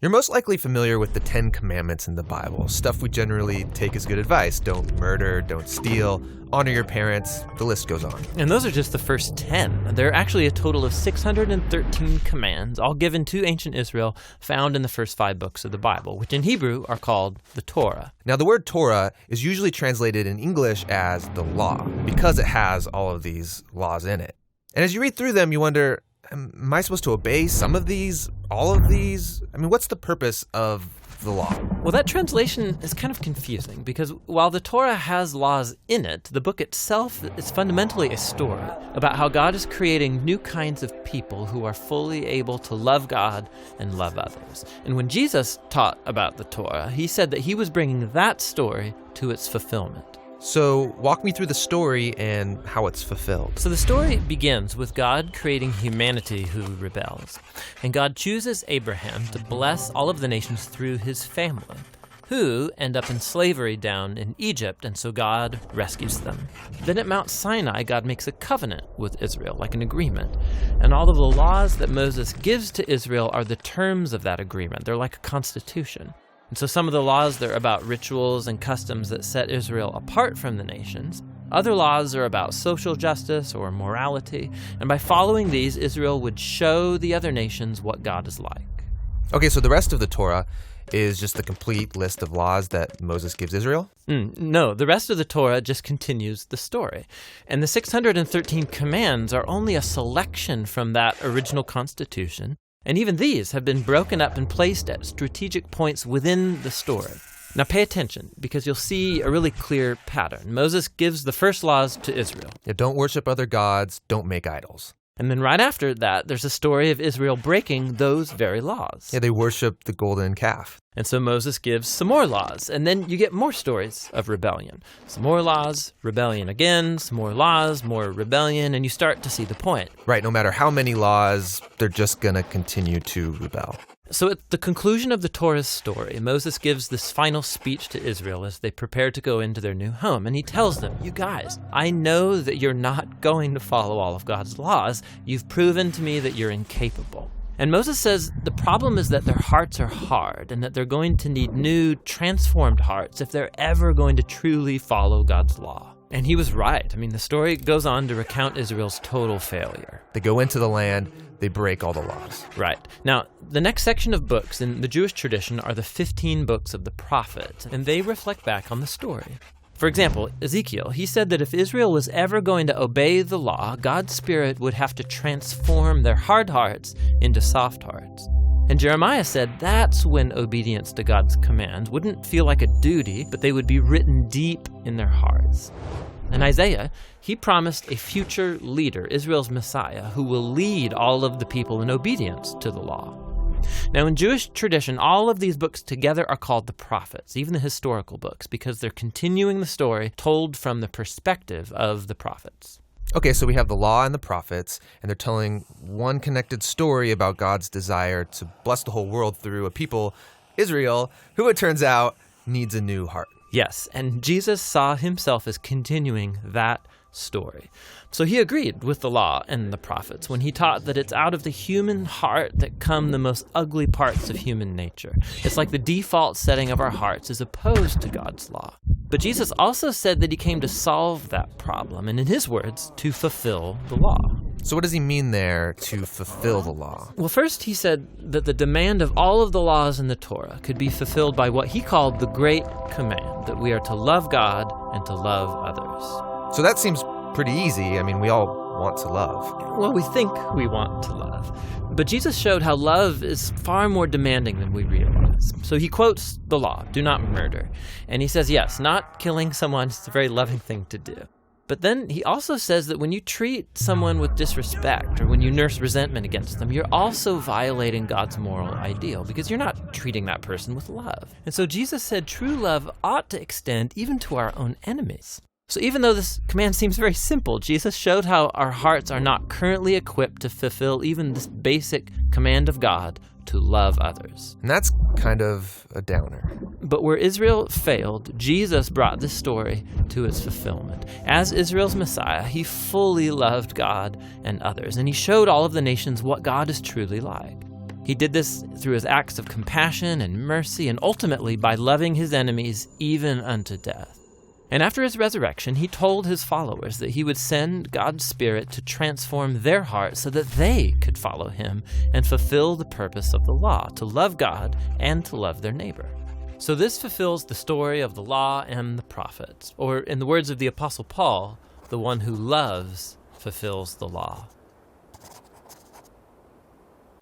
You're most likely familiar with the 10 Commandments in the Bible, stuff we generally take as good advice. Don't murder, don't steal, honor your parents, the list goes on. And those are just the first 10. There are actually a total of 613 commands, all given to ancient Israel, found in the first 5 books of the Bible, which in Hebrew are called the Torah. Now, the word Torah is usually translated in English as the law, because it has all of these laws in it. And as you read through them, you wonder, am I supposed to obey some of these, all of these? I mean, what's the purpose of the law? Well, that translation is kind of confusing because while the Torah has laws in it, the book itself is fundamentally a story about how God is creating new kinds of people who are fully able to love God and love others. And when Jesus taught about the Torah, he said that he was bringing that story to its fulfillment. So walk me through the story and how it's fulfilled. So the story begins with God creating humanity who rebels. And God chooses Abraham to bless all of the nations through his family, who end up in slavery down in Egypt, and so God rescues them. Then at Mount Sinai, God makes a covenant with Israel, like an agreement. And all of the laws that Moses gives to Israel are the terms of that agreement. They're like a constitution. And so some of the laws, they're about rituals and customs that set Israel apart from the nations. Other laws are about social justice or morality. And by following these, Israel would show the other nations what God is like. Okay, so the rest of the Torah is just the complete list of laws that Moses gives Israel? No, the rest of the Torah just continues the story. And the 613 commands are only a selection from that original constitution. And even these have been broken up and placed at strategic points within the story. Now pay attention, because you'll see a really clear pattern. Moses gives the first laws to Israel. Yeah, don't worship other gods, don't make idols. And then right after that, there's a story of Israel breaking those very laws. Yeah, they worship the golden calf. And so Moses gives some more laws, and then you get more stories of rebellion. Some more laws, rebellion again, some more laws, more rebellion, and you start to see the point. Right, no matter how many laws, they're just going to continue to rebel. So at the conclusion of the Torah's story, Moses gives this final speech to Israel as they prepare to go into their new home. And he tells them, you guys, I know that you're not going to follow all of God's laws. You've proven to me that you're incapable. And Moses says the problem is that their hearts are hard and that they're going to need new, transformed hearts if they're ever going to truly follow God's law. And he was right. I mean, the story goes on to recount Israel's total failure. They go into the land, they break all the laws. Right. Now, the next section of books in the Jewish tradition are the 15 books of the prophets, and they reflect back on the story. For example, Ezekiel, he said that if Israel was ever going to obey the law, God's Spirit would have to transform their hard hearts into soft hearts. And Jeremiah said that's when obedience to God's commands wouldn't feel like a duty, but they would be written deep in their hearts. And Isaiah, he promised a future leader, Israel's Messiah, who will lead all of the people in obedience to the law. Now, in Jewish tradition, all of these books together are called the prophets, even the historical books, because they're continuing the story told from the perspective of the prophets. Okay, so we have the law and the prophets, and they're telling one connected story about God's desire to bless the whole world through a people, Israel, who it turns out needs a new heart. Yes, and Jesus saw himself as continuing that story. So he agreed with the law and the prophets when he taught that it's out of the human heart that come the most ugly parts of human nature. It's like the default setting of our hearts is opposed to God's law. But Jesus also said that he came to solve that problem, and in his words, to fulfill the law. So what does he mean there, to fulfill the law? Well, first he said that the demand of all of the laws in the Torah could be fulfilled by what he called the Great Command, that we are to love God and to love others. So that seems pretty easy. I mean, we all want to love. Well, we think we want to love. But Jesus showed how love is far more demanding than we realize. So he quotes the law, do not murder. And he says, yes, not killing someone is a very loving thing to do. But then he also says that when you treat someone with disrespect or when you nurse resentment against them, you're also violating God's moral ideal because you're not treating that person with love. And so Jesus said true love ought to extend even to our own enemies. So even though this command seems very simple, Jesus showed how our hearts are not currently equipped to fulfill even this basic command of God to love others. And that's kind of a downer. But where Israel failed, Jesus brought this story to its fulfillment. As Israel's Messiah, he fully loved God and others, and he showed all of the nations what God is truly like. He did this through his acts of compassion and mercy, and ultimately by loving his enemies even unto death. And after his resurrection, he told his followers that he would send God's Spirit to transform their hearts so that they could follow him and fulfill the purpose of the law, to love God and to love their neighbor. So this fulfills the story of the law and the prophets, or in the words of the Apostle Paul, the one who loves fulfills the law.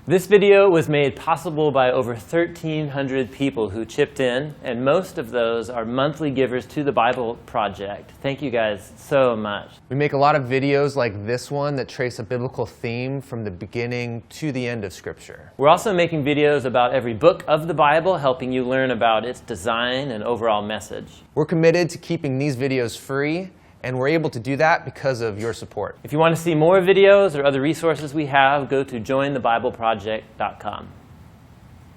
This video was made possible by over 1,300 people who chipped in, and most of those are monthly givers to the Bible Project. Thank you guys so much. We make a lot of videos like this one that trace a biblical theme from the beginning to the end of Scripture. We're also making videos about every book of the Bible, helping you learn about its design and overall message. We're committed to keeping these videos free, and we're able to do that because of your support. If you want to see more videos or other resources we have, go to jointhebibleproject.com.